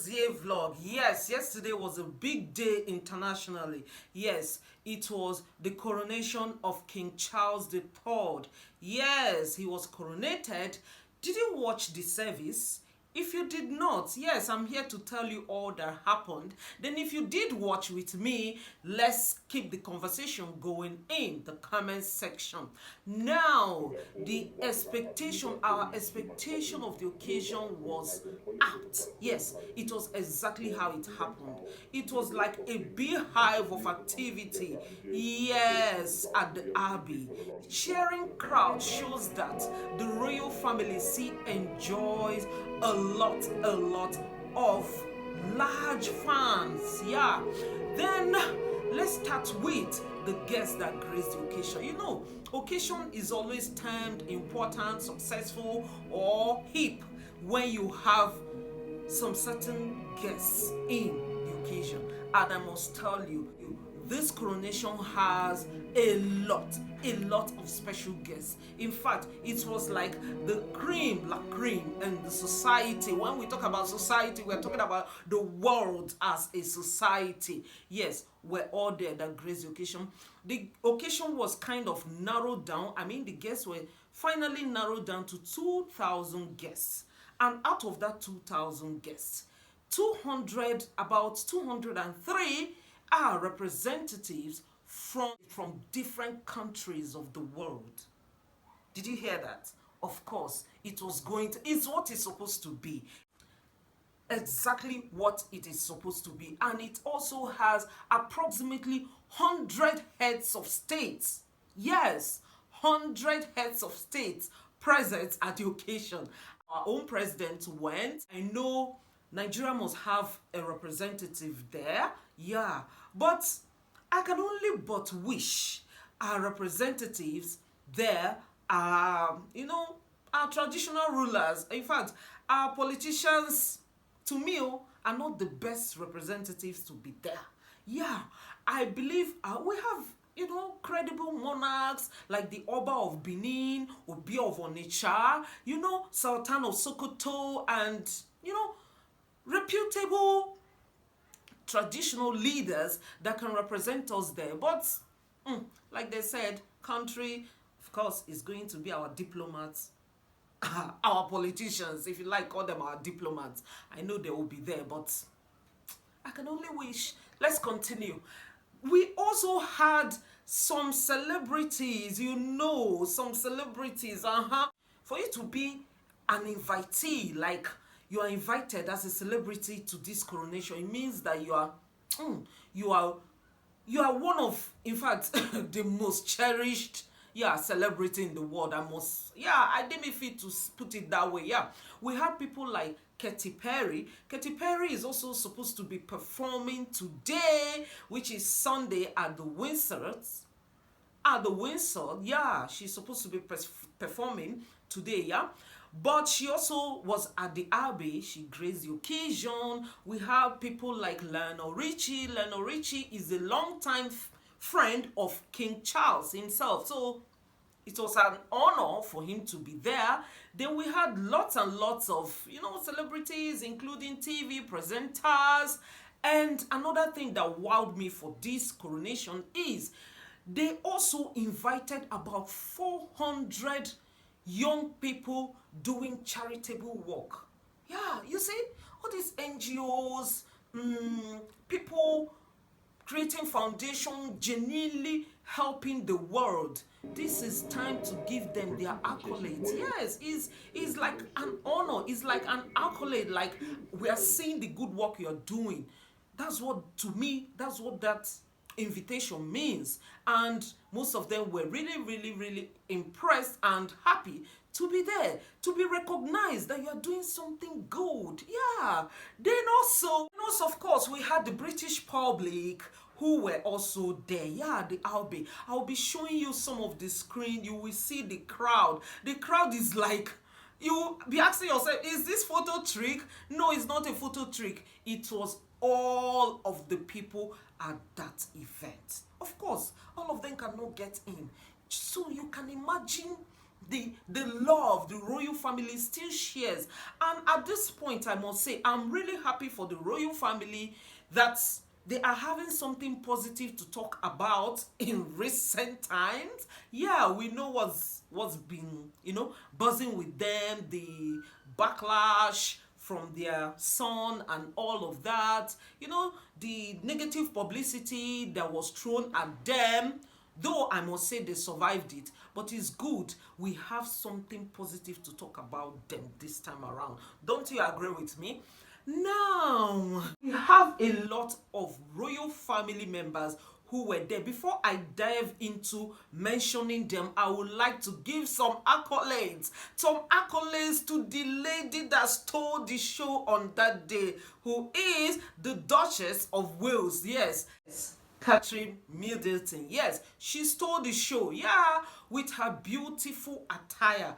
Year vlog. Yes, yesterday was a big day internationally. Yes, it was the coronation of King Charles III. Yes, he was coronated. Did you watch the service? If you did not, yes, I'm here to tell you all that happened. Then if you did watch with me, let's keep the conversation going in the comment section. Now, our expectation of the occasion was apt. Yes, it was exactly how it happened. It was like a beehive of activity. Yes, at the Abbey. Cheering crowd shows that the royal family enjoys a lot of large fans. Yeah. Then let's start with the guests that grace the occasion. You know, occasion is always termed important, successful, or hip when you have some certain guests in the occasion. And I must tell you, this coronation has a lot of special guests. In fact, it was like the cream la cream in the society. When we talk about society, we're talking about the world as a society. Yes, we're all there that grace the occasion. The occasion was kind of narrowed down. I mean, the guests were finally narrowed down to 2,000 guests. And out of that 2,000 guests, about 203 are representatives from different countries of the world. Did you hear that? Of course, it's what it's supposed to be. Exactly what it is supposed to be. And it also has approximately 100 heads of states. Yes, 100 heads of states present at the occasion. Our own president went. I know Nigeria must have a representative there. Yeah, but I can only but wish our representatives there are, our traditional rulers. In fact, our politicians, to me, are not the best representatives to be there. Yeah, I believe we have, credible monarchs like the Oba of Benin, Obi of Onitsha, Sultan of Sokoto, and, reputable traditional leaders that can represent us there. But like they said, country, of course, is going to be our diplomats, our politicians, if you like, call them our diplomats. I know they will be there, but I can only wish. Let's continue. We also had some celebrities, some celebrities, for you to be an invitee, like you are invited as a celebrity to this coronation, it means that you are one of, in fact, the most cherished celebrity in the world. I didn't fit to put it that way. Yeah, we have people like Katy Perry. Katy Perry is also supposed to be performing today, which is Sunday at the Windsor. Yeah, she's supposed to be performing today. Yeah, but she also was at the Abbey. She graced the occasion. We have people like Lionel Richie. Lionel Richie is a longtime friend of King Charles himself. So it was an honor for him to be there. Then we had lots and lots of, celebrities, including TV presenters. And another thing that wowed me for this coronation is they also invited about 400 young people doing charitable work. Yeah, you see, all these NGOs, people creating foundation, genuinely helping the world. This is time to give them their accolades. Yes, it's like an honor. It's like an accolade. Like, we are seeing the good work you're doing. That's what, to me, that's what that invitation means. And most of them were really impressed and happy to be there, to be recognized that you are doing something good. Yeah. Then also, of course, we had the British public who were also there. Yeah, the Abbey. I'll be showing you some of the screen. You will see the crowd. The crowd is like, you be asking yourself, is this photo trick? No, it's not a photo trick. It was all of the people at that event. Of course, all of them cannot get in. So you can imagine the love the royal family still shares. And at this point, I must say, I'm really happy for the royal family that they are having something positive to talk about in recent times. Yeah, we know what's been, buzzing with them, the backlash from their son and all of that, the negative publicity that was thrown at them. Though I must say they survived it, but it's good we have something positive to talk about them this time around. Don't you agree with me? Now, we have a lot of royal family members who were there. Before I dive into mentioning them, I would like to give some accolades. Some accolades to the lady that stole the show on that day, who is the Duchess of Wales. Yes. Catherine Middleton. Yes, she stole the show. Yeah, with her beautiful attire.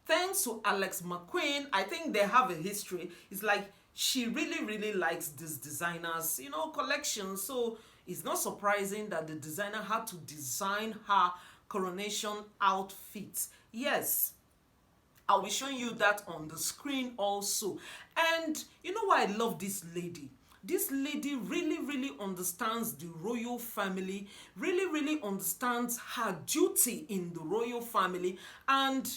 Thanks to Alex McQueen, I think they have a history. It's like she really, really likes these designers, collections. So it's not surprising that the designer had to design her coronation outfit. Yes, I'll be showing you that on the screen also. And you know why I love this lady? This lady really, really understands the royal family, really, really understands her duty in the royal family. And,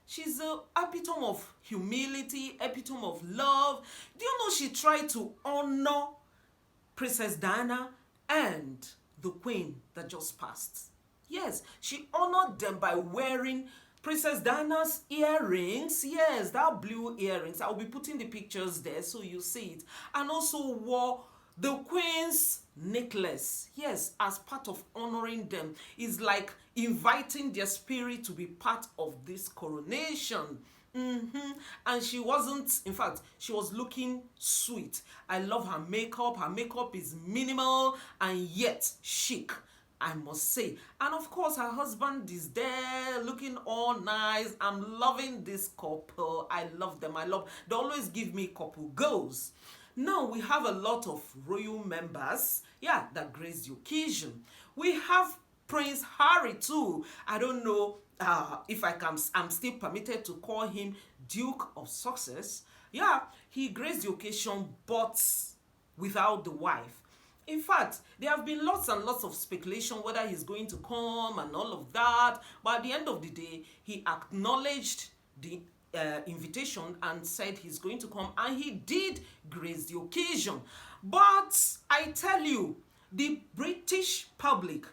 she's the epitome of humility, epitome of love. Do you know she tried to honor Princess Diana and the queen that just passed? Yes, she honored them by wearing Princess Diana's earrings. Yes, that blue earrings. I'll be putting the pictures there so you see it. And also wore the queen's necklace. Yes, as part of honoring them. It's like inviting their spirit to be part of this coronation. And she wasn't, in fact, she was looking sweet. I love her makeup. Her makeup is minimal and yet chic, I must say. And of course, her husband is there looking all nice. I'm loving this couple. I love them. They always give me couple goals. Now, we have a lot of royal members, that grace the occasion. We have Prince Harry too. I don't know if I'm still permitted to call him Duke of Sussex. Yeah, he graced the occasion, but without the wife. In fact, there have been lots and lots of speculation whether he's going to come and all of that. But at the end of the day, he acknowledged the invitation and said he's going to come, and he did grace the occasion. But I tell you, the British public,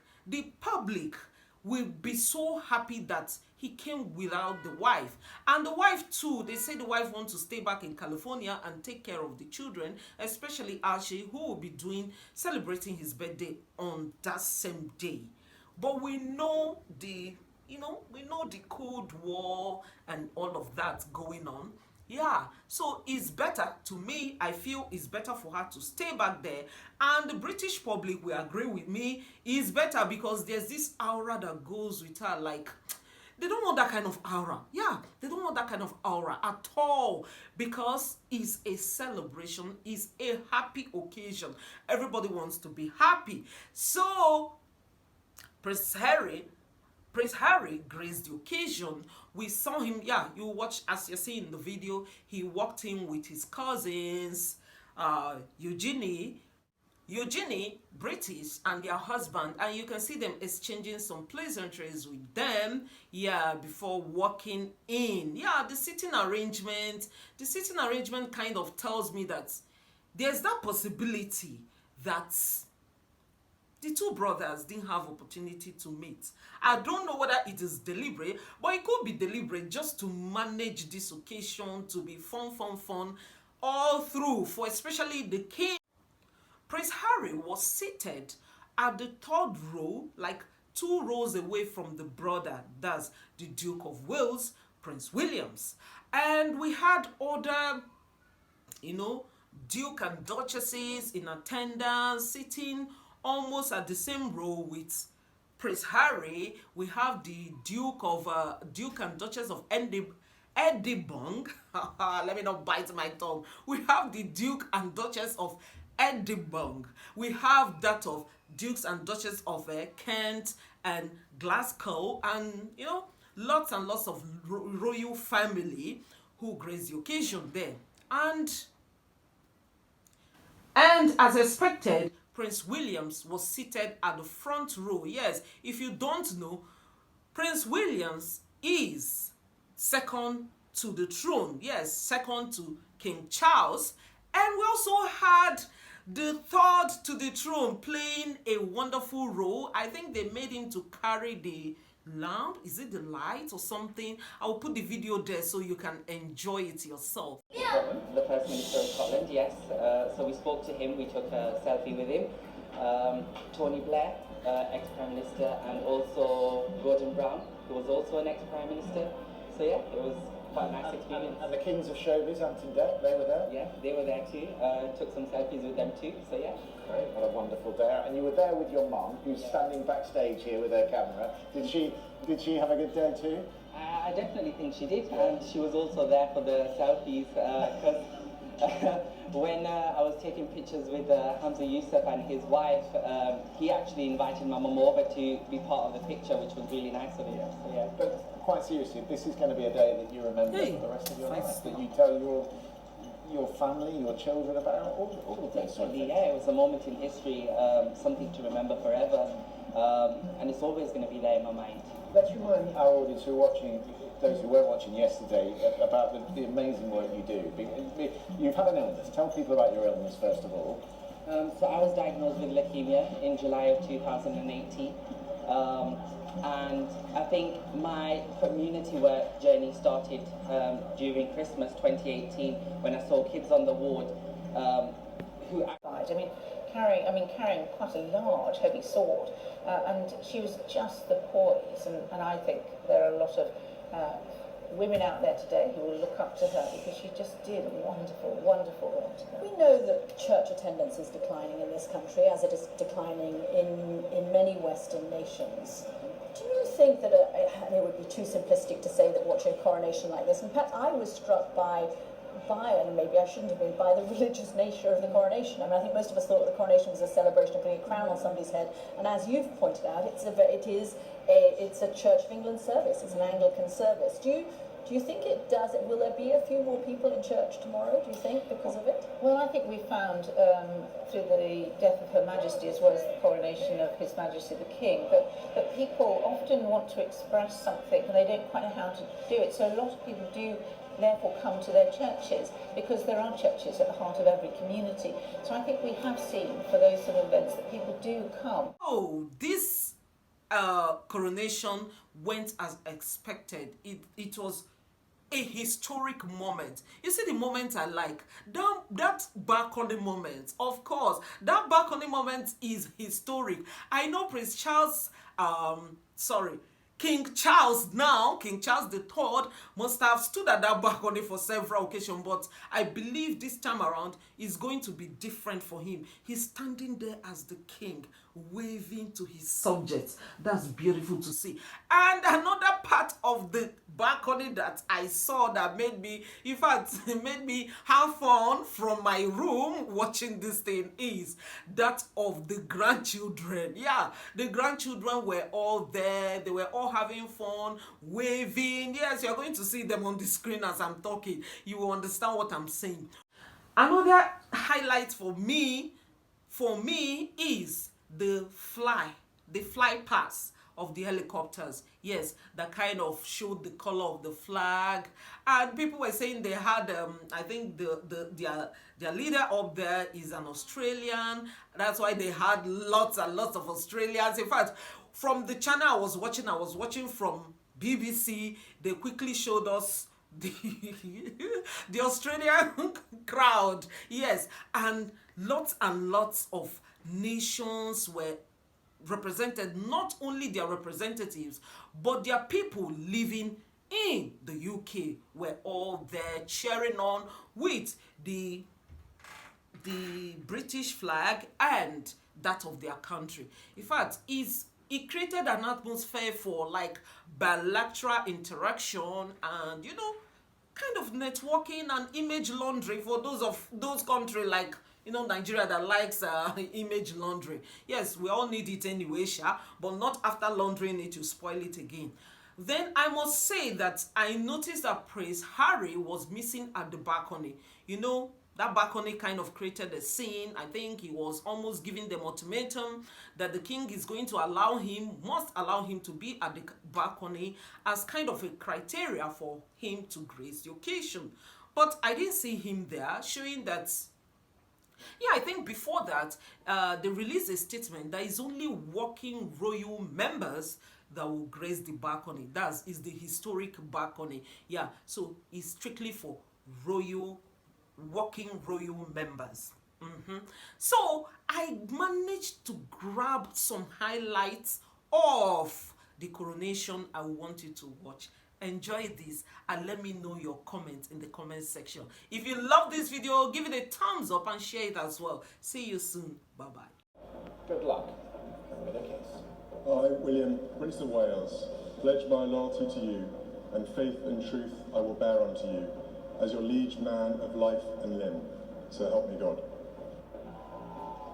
will be so happy that he came without the wife. And the wife too, they say the wife wants to stay back in California and take care of the children, especially Archie, who will be celebrating his birthday on that same day. But we know the Cold War and all of that going on. Yeah, so it's better, to me, I feel it's better for her to stay back there. And the British public will agree with me, it's better because there's this aura that goes with her. Like, they don't want that kind of aura. Yeah, they don't want that kind of aura at all, because it's a celebration, it's a happy occasion. Everybody wants to be happy. So, Prince Harry graced the occasion. We saw him, you watch, as you see in the video, he walked in with his cousins, Eugenie, British, and their husband, and you can see them exchanging some pleasantries with them, before walking in. The sitting arrangement kind of tells me that there's that possibility that the two brothers didn't have opportunity to meet. I don't know whether it is deliberate, but it could be deliberate just to manage this occasion to be fun all through, for especially the king. Prince Harry was seated at the third row, like 2 rows away from the brother, that's the Duke of Wales, Prince Williams. And we had other, Duke and Duchesses in attendance, sitting almost at the same row with Prince Harry. We have the Duke and Duchess of Edinburgh. Let me not bite my tongue. We have the Duke and Duchess of Edinburgh. We have that of Dukes and Duchess of Kent and Glasgow. And lots and lots of royal family who graced the occasion there. And as expected, Prince Williams was seated at the front row. Yes, if you don't know, Prince Williams is second to the throne. Yes, second to King Charles. And we also had the third to the throne playing a wonderful role. I think they made him to carry the lamp. Is it the light or something? I'll put the video there so you can enjoy it yourself. The First Minister of Scotland, yes. So we spoke to him, we took a selfie with him. Tony Blair, ex-Prime Minister, and also Gordon Brown, who was also an ex-Prime Minister. So yeah, it was quite a nice experience. And the Kings of Showbiz, Anton Deck, they were there? Yeah, they were there too. Took some selfies with them too, so yeah. Great, what a wonderful day. And you were there with your mum, who's standing backstage here with her camera. Did she have a good day too? I definitely think she did, and she was also there for the selfies, because when I was taking pictures with Hamza Yusuf and his wife, he actually invited my mum over to be part of the picture, which was really nice of him. So, yeah. But quite seriously, this is going to be a day that you remember for the rest of your life, that you tell your family, your children about, all of those sort of things. Yeah, it was a moment in history, something to remember forever, and it's always going to be there in my mind. Let's remind our audience who are watching, those who weren't watching yesterday, about the amazing work you do. You've had an illness. Tell people about your illness first of all. So I was diagnosed with leukemia in July of 2018. And I think my community work journey started during Christmas 2018 when I saw kids on the ward who... carrying quite a large, heavy sword, and she was just the poise, and I think there are a lot of women out there today who will look up to her because she just did wonderful, wonderful work. We know that church attendance is declining in this country, as it is declining in many Western nations. Do you think that it would be too simplistic to say that watching a coronation like this, in fact, I was struck by, and maybe I shouldn't have been, by the religious nature of the coronation. I mean, I think most of us thought the coronation was a celebration of putting a crown on somebody's head, and as you've pointed out, it's a Church of England service, it's an Anglican service. Do you think it does? Will there be a few more people in church tomorrow, do you think, because of it? Well, I think we found through the death of Her Majesty as well as the coronation of His Majesty the King, that people often want to express something and they don't quite know how to do it. So a lot of people do therefore come to their churches because there are churches at the heart of every community. So I think we have seen for those sort of events that people do come. Oh, this coronation went as expected. It was a historic moment. You see the moment I like, that balcony moment, of course, that balcony moment is historic. I know King Charles now, King Charles III, must have stood at that balcony for several occasions, but I believe this time around is going to be different for him. He's standing there as the king, waving to his subjects. That's beautiful to see. And another part of the balcony that I saw that made me, in fact, made me have fun from my room watching this thing is that of the grandchildren. Yeah, the grandchildren were all there. They were all having fun, waving. Yes, you're going to see them on the screen as I'm talking. You will understand what I'm saying. Another highlight for me is the fly pass of the helicopters. Yes, that kind of showed the color of the flag, and people were saying they had I think their leader up there is an Australian. That's why they had lots and lots of Australians. In fact, from the channel I was watching from BBC, they quickly showed us the Australian crowd. Yes, and lots of nations were represented. Not only their representatives, but their people living in the UK were all there cheering on with the British flag and that of their country. In fact, it created an atmosphere for like bilateral interaction and, you know, kind of networking and image laundering for those countries like, you know, Nigeria that likes image laundering. Yes, we all need it anyway, but not after laundering it, you spoil it again. Then I must say that I noticed that Prince Harry was missing at the balcony. You know, that balcony kind of created a scene. I think he was almost giving them ultimatum that the king is going to must allow him to be at the balcony as kind of a criteria for him to grace the occasion. But I didn't see him there, showing that, yeah, I think before that, they released a statement that is only working royal members that will grace the balcony. That is the historic balcony. Yeah, so it's strictly for working royal members. So I managed to grab some highlights of the coronation I want you to watch. Enjoy this and let me know your comments in the comment section. If you love this video, give it a thumbs up and share it as well. See you soon. Bye bye. Good luck with the kiss. I, William, Prince of Wales, pledge my loyalty to you, and faith and truth I will bear unto you, as your liege man of life and limb. So help me God.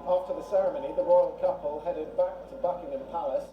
After the ceremony, the royal couple headed back to Buckingham Palace.